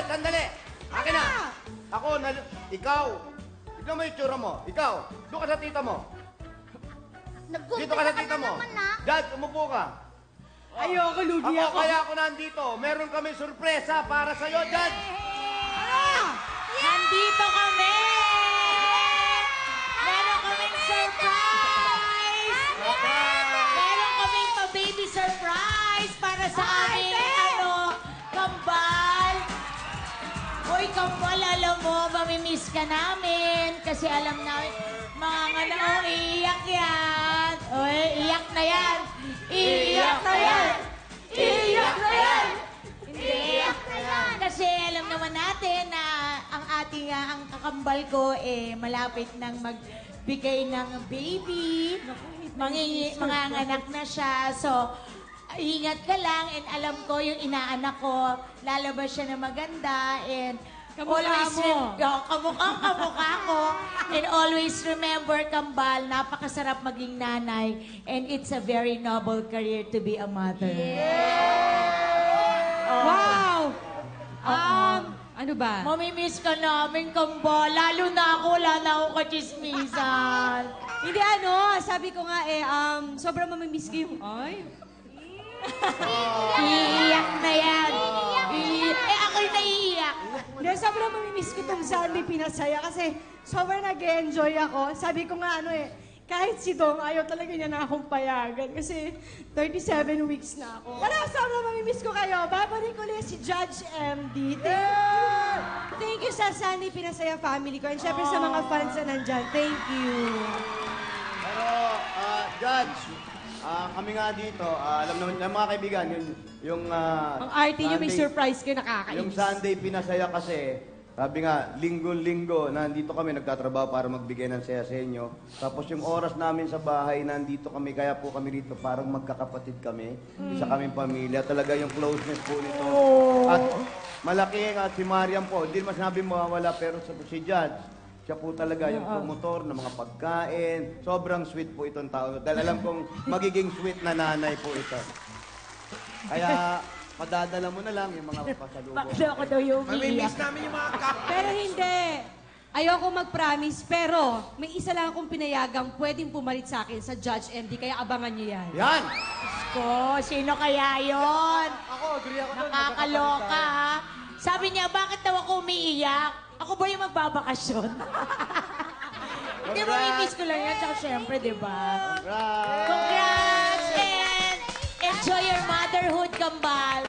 sandali. Akin na. Ako, ikaw. Ikaw mo yung tsura mo. Ikaw, doon ka sa tita mo. Dito ka sa tita mo. Judge, umupo ka. Ayoko, lugi ako. Kaya ako nandito. Meron kami sorpresa para sa'yo, Judge. Nandito kami! Meron kaming surprise! Meron kaming pa-baby surprise para sa aming, kambal. Hoy, kambal, alam mo, mamimiss ka namin. Kasi alam namin, iiyak yan. Oy, iyak na yan. Iiyak na yan. Iiyak na yan. Hindi. Kasi alam naman natin na ang kakambal ko malapit nang magbigay ng baby. Manganganak na siya. So, ingat ka lang and alam ko yung inaanak ko, lalabas siya na maganda and kamukha ko. And always remember, kambal, napakasarap maging nanay and it's a very noble career to be a mother. Wow! Ano ba? Mamimiss ka namin, kambal. Lalo na ako, wala na akong kachismisan. Hindi sabi ko nga sobrang mamimiss ko yung... Ay! Iiyak na yan. Ako'y naiiyak. Hindi, sobrang mamimiss ko itong Sunday Pinasaya kasi sobrang nag-enjoy ako. Sabi ko nga kahit si Dong, ayaw talaga niya na akong payagan kasi 37 weeks na ako. Wala, sobrang mamimiss ko kayo. Babalik ulit si Judge MD. Thank you sa Sunday Pinasaya family ko and syempre sa mga fans na nandyan. Thank you. Pero, Judge, kami nga dito, alam naman ng mga kaibigan, yung Ang arte niyo may surprise kayo, nakakainis. Yung Sunday Pinasaya kasi, sabi nga, linggo-linggo, nandito kami, nagtatrabaho para magbigay ng saya sa inyo. Tapos yung oras namin sa bahay, nandito kami, kaya po kami dito, parang magkakapatid kami. Isa kaming pamilya. Talaga yung closeness po nito. At malaking at si Mariam po, hindi naman sinabi mawawala, pero si Judge, siya po talaga yung promotor ng mga pagkain. Sobrang sweet po itong tao. Dahil alam kong magiging sweet na nanay po ito. Kaya, padadala mo na lang yung mga pasalubong. Bakit ako daw yung umiiyak? namin yung mga cup. Pero hindi. Ayoko mag-promise, pero may isa lang akong pinayagang pwedeng pumalit sa akin sa Judge MD, kaya abangan niyo yan. Yan! Ko, sino kaya yon? Ako, agree ako doon. Nakakaloka, ha? Sabi niya, bakit daw ako umiiyak? Ako ba yung magbabakasyon? Hindi mo, i-miss ko lang yan. Tsaka syempre, di ba? Congrats! Congrats! And enjoy your motherhood, kambal!